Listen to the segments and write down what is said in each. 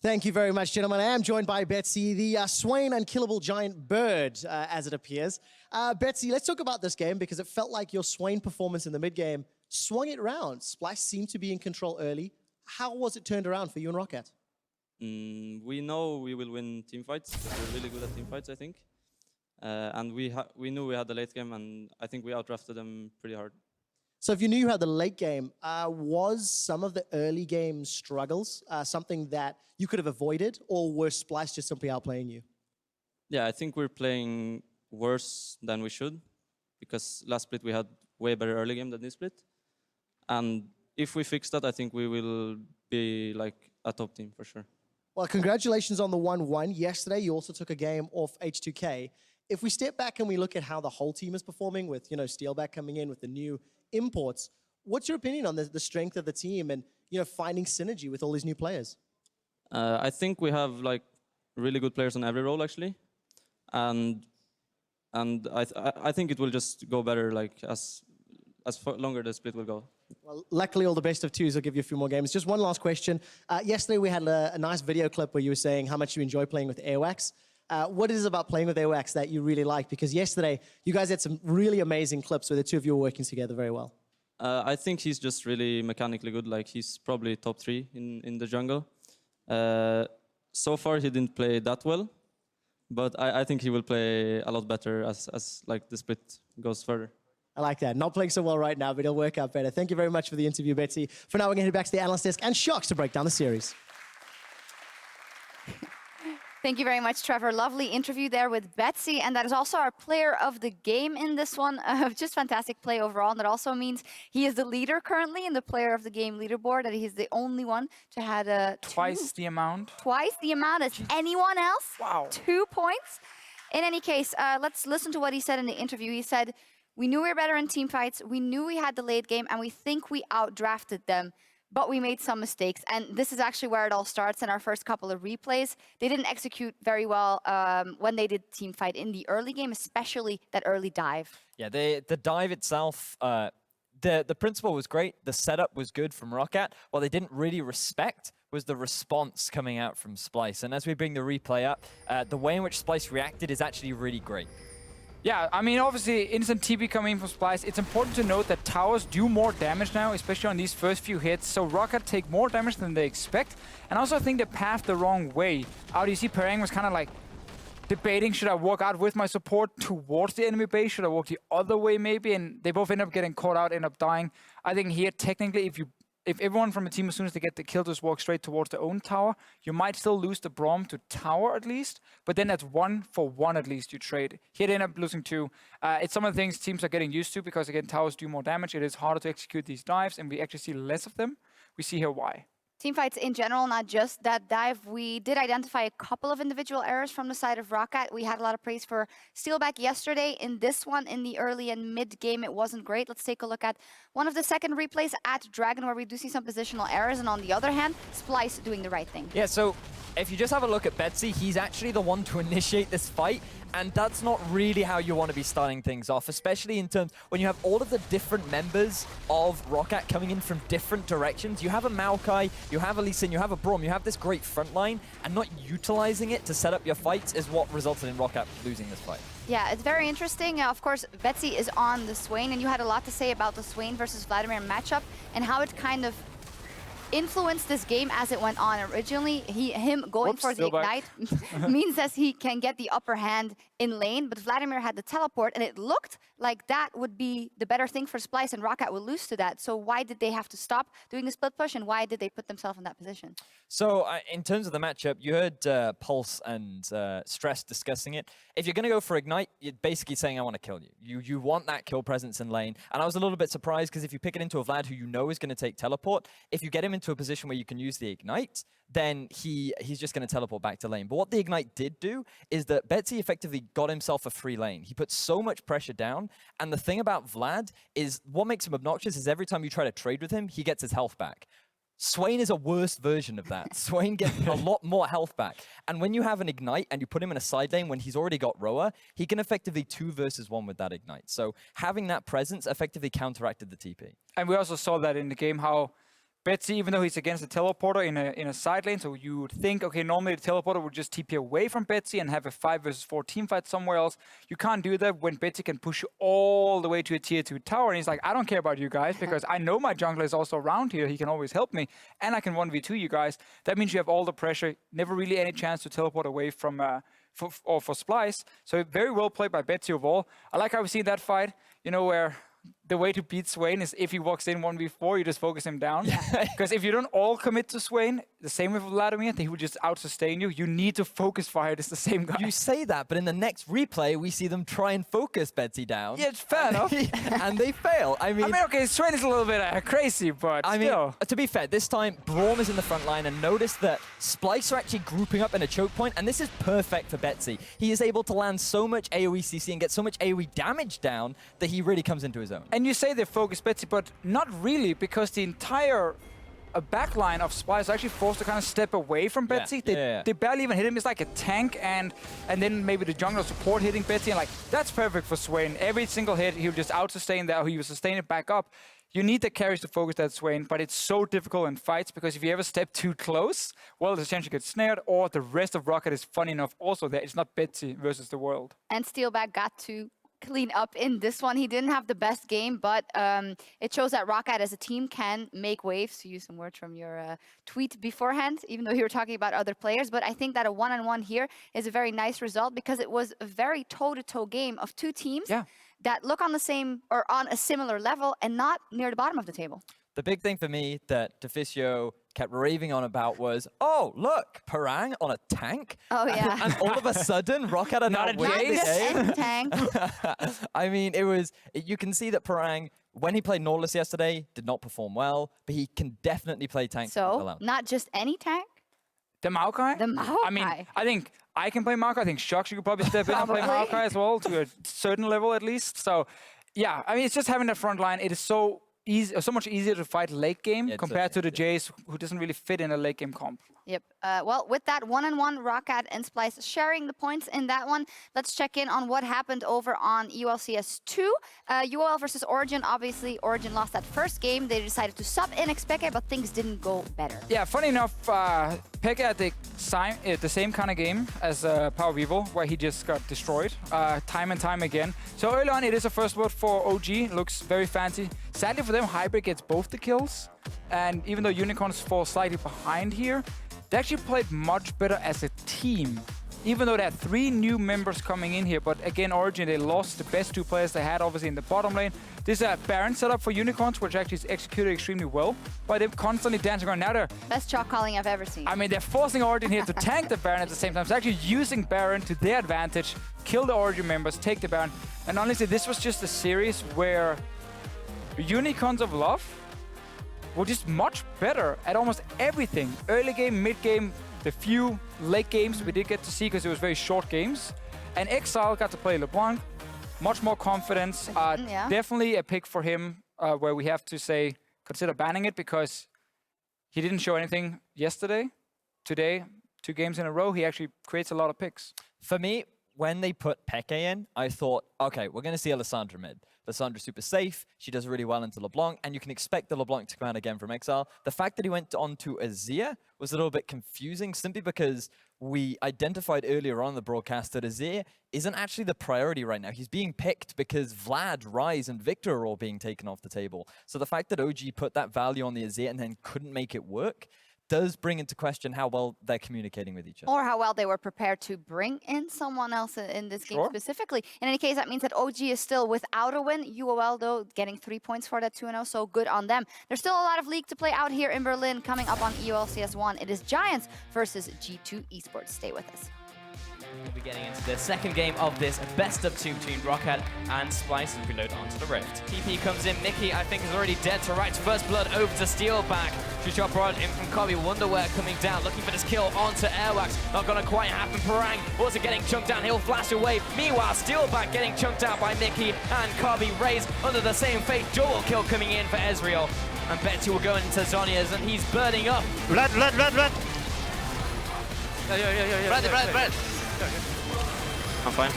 Thank you very much, gentlemen. I am joined by Betsy, the Swain unkillable giant bird, as it appears. Betsy, let's talk about this game because it felt like your Swain performance in the mid-game swung it round. Splyce seemed to be in control early. How was it turned around for you and Roccat? We know we will win team fights. We're really good at team fights, I think. And we knew we had the late game, and I think we outdrafted them pretty hard. So if you knew you had the late game, was some of the early game struggles something that you could have avoided, or were Splyce just simply outplaying you? Yeah, I think we're playing worse than we should, because last split we had way better early game than this split. And if we fix that, I think we will be like a top team for sure. Well, congratulations on the 1-1. Yesterday, you also took a game off H2K. If we step back and we look at how the whole team is performing with, Steelback coming in with the new imports, what's your opinion on the strength of the team and, finding synergy with all these new players? I think we have like really good players on every role actually, and I think it will just go better like as longer the split will go. Well, luckily, all the best of twos will give you a few more games. Just one last question. Yesterday, we had a nice video clip where you were saying how much you enjoy playing with Airwax. What is it about playing with Airwax that you really like? Because yesterday, you guys had some really amazing clips where the two of you were working together very well. I think he's just really mechanically good. Like he's probably top 3 in the jungle. So far, he didn't play that well, but I think he will play a lot better as like the split goes further. I like that. Not playing so well right now, but it'll work out better. Thank you very much for the interview, Betsy. For now, we're going to head back to the analyst desk and Shox to break down the series. Thank you very much, Trevor. Lovely interview there with Betsy. And that is also our player of the game in this one. Just fantastic play overall. And that also means he is the leader currently in the player of the game leaderboard. That he's the only one to have twice the amount. Twice the amount as anyone else. Wow. 2 points. In any case, let's listen to what he said in the interview. He said, "We knew we were better in team fights. We knew we had the late game, and we think we outdrafted them. But we made some mistakes." And this is actually where it all starts in our first couple of replays. They didn't execute very well when they did team fight in the early game, especially that early dive. Yeah, the dive itself, the principle was great. The setup was good from Roccat. What they didn't really respect was the response coming out from Splyce. And as we bring the replay up, the way in which Splyce reacted is actually really great. Yeah, I mean, obviously, instant TP coming in from Splyce. It's important to note that towers do more damage now, especially on these first few hits. So Roccat take more damage than they expect. And also, I think they pathed the wrong way. Out, you see Perang was kind of like debating, should I walk out with my support towards the enemy base? Should I walk the other way maybe? And they both end up getting caught out, end up dying. I think here, technically, if everyone from the team, as soon as they get the kill, just walk straight towards their own tower, you might still lose the Braum to tower at least, but then that's 1-for-1 at least you trade. Here they end up losing 2. It's some of the things teams are getting used to because, again, towers do more damage. It is harder to execute these dives, and we actually see less of them. We see here why. Teamfights in general, not just that dive. We did identify a couple of individual errors from the side of Roccat. We had a lot of praise for Steelback yesterday. In this one, in the early and mid game, it wasn't great. Let's take a look at one of the second replays at Dragon, where we do see some positional errors. And on the other hand, Splyce doing the right thing. Yeah, so if you just have a look at Betsy, he's actually the one to initiate this fight. And that's not really how you want to be starting things off, especially in terms when you have all of the different members of Roccat coming in from different directions. You have a Maokai, you have a Lee Sin, you have a Braum, you have this great front line, and not utilizing it to set up your fights is what resulted in Roccat losing this fight. Yeah, it's very interesting. Of course, Betsy is on the Swain, and you had a lot to say about the Swain versus Vladimir matchup and how it kind of influenced this game as it went on. Originally, him going for the Ignite means that he can get the upper hand in lane, but Vladimir had the teleport, and it looked like that would be the better thing for Splyce, and Roccat would lose to that. So why did they have to stop doing the split push, and why did they put themselves in that position? So in terms of the matchup, you heard Pulse and Stress discussing it. If you're going to go for Ignite, you're basically saying, I want to kill you. You want that kill presence in lane. And I was a little bit surprised because if you pick it into a Vlad who you know is going to take teleport, if you get him into a position where you can use the Ignite, then he's just going to teleport back to lane. But what the Ignite did do is that Betsy effectively got himself a free lane. He put so much pressure down. And the thing about Vlad is what makes him obnoxious is every time you try to trade with him, he gets his health back. Swain is a worse version of that. Swain gets a lot more health back. And when you have an Ignite and you put him in a side lane when he's already got Roa, he can effectively 2 versus 1 with that Ignite. So having that presence effectively counteracted the TP. And we also saw that in the game, how Betsy, even though he's against the teleporter in a side lane, so you would think, okay, normally the teleporter would just TP away from Betsy and have a 5 versus 4 team fight somewhere else. You can't do that when Betsy can push you all the way to a tier 2 tower, and he's like, I don't care about you guys because I know my jungler is also around here. He can always help me, and I can 1v2 you guys. That means you have all the pressure, never really any chance to teleport away from for Splyce. So very well played by Betsy overall. I like how we see that fight, you know, where the way to beat Swain is if he walks in 1v4, you just focus him down. Because if you don't all commit to Swain, the same with Vladimir, he would just out-sustain you. You need to focus fire. It's the same guy. You say that, but in the next replay, we see them try and focus Betsy down. Yeah, it's fair enough. And they fail. I mean, okay, Swain is a little bit crazy, but still. To be fair, this time, Braum is in the front line, and notice that Splyce are actually grouping up in a choke point, and this is perfect for Betsy. He is able to land so much AoE CC and get so much AoE damage down that he really comes into his own. And you say they focus Betsy, but not really, because the entire backline of Splyce are actually forced to kind of step away from Betsy. They barely even hit him. It's like a tank, and then maybe the jungler support hitting Betsy, and like that's perfect for Swain. Every single hit, he'll just out-sustain that, or he will sustain it back up. You need the carries to focus that Swain, but it's so difficult in fights because if you ever step too close, well, there's a chance you get snared, or the rest of Roccat is funny enough also that it's not Betsy versus the world. And Steelback got to clean up in this one. He didn't have the best game, but it shows that Roccat as a team can make waves, to use some words from your tweet beforehand, even though you were talking about other players. But I think that a one-on-one here is a very nice result because it was a very toe-to-toe game of two teams that look on the same or on a similar level and not near the bottom of the table. The big thing for me that Deficio kept raving on about was, oh, look, Parang on a tank. Oh, yeah. And all of a sudden, Roccat are not winning the game. Tank. I mean, you can see that Parang, when he played Nautilus yesterday, did not perform well, but he can definitely play tank. So, not just any tank? The Maokai? The Maokai. I mean, I think I can play Maokai. I think Shox, you could probably step in and play Maokai as well, to a certain level at least. So, yeah, I mean, it's just having that front line. It is so much easier to fight late game compared to the Jace, who doesn't really fit in a late game comp. Yep. Well, with that one-on-one, Roccat and Splyce sharing the points in that one. Let's check in on what happened over on ULCS 2. UOL versus Origen. Obviously, Origen lost that first game. They decided to sub in Peke, but things didn't go better. Yeah, funny enough, Peke had the same kind of game as Power Vivo, where he just got destroyed time and time again. So early on, it is a first blood for OG. Looks very fancy. Sadly for them, Hybrid gets both the kills. And even though Unicorns fall slightly behind here, they actually played much better as a team. Even though they had 3 new members coming in here. But again, Origen, they lost the best 2 players they had, obviously, in the bottom lane. This is a Baron setup for Unicorns, which actually is executed extremely well. But they're constantly dancing around. Now they're... Best chalk calling I've ever seen. I mean, they're forcing Origen here to tank the Baron at the same time. So actually using Baron to their advantage, kill the Origen members, take the Baron. And honestly, this was just a series where Unicorns of Love were just much better at almost everything. Early game, mid game, the few late games we did get to see because it was very short games. And Exile got to play LeBlanc, much more confidence. Definitely a pick for him where we have to say, consider banning it because he didn't show anything yesterday. Today, 2 games in a row, he actually creates a lot of picks. For me, when they put Peke in, I thought, okay, we're going to see Alessandra mid. Alessandra's super safe. She does really well into LeBlanc, and you can expect the LeBlanc to come out again from Exile. The fact that he went on to Azir was a little bit confusing, simply because we identified earlier on in the broadcast that Azir isn't actually the priority right now. He's being picked because Vlad, Ryze, and Victor are all being taken off the table. So the fact that OG put that value on the Azir and then couldn't make it work does bring into question how well they're communicating with each other. Or how well they were prepared to bring in someone else in this game specifically. In any case, that means that OG is still without a win. UOL, though, getting 3 points for that 2-0, so good on them. There's still a lot of league to play out here in Berlin. Coming up on EOLCS 1, it is Giants versus G2 Esports. Stay with us. We'll be getting into the second game of this best of 2 between Roccat and Splyce as we load onto the Rift. TP comes in. Mickey, I think, is already dead to right. First blood over to Steelback. Two-shot barrage in from Kobe. Wonderwear coming down, looking for this kill onto Airwax. Not going to quite happen. Parang also getting chunked down. He'll flash away. Meanwhile, Steelback getting chunked out by Mickey and Kobe. Raised under the same fate. Double kill coming in for Ezreal. And Betsy will go into Zhonya's, and he's burning up. Blood. Bread. I'm fine.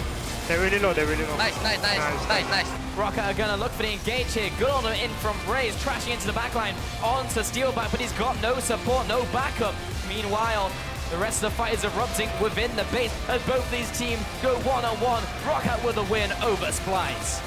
They're really low, they're really low. Nice. Roccat are gonna look for the engage here. Good on in from Raze, trashing into the backline onto Steelback, but he's got no support, no backup. Meanwhile, the rest of the fight is erupting within the base as both these teams go one-on-one. Roccat with a win over Splyce.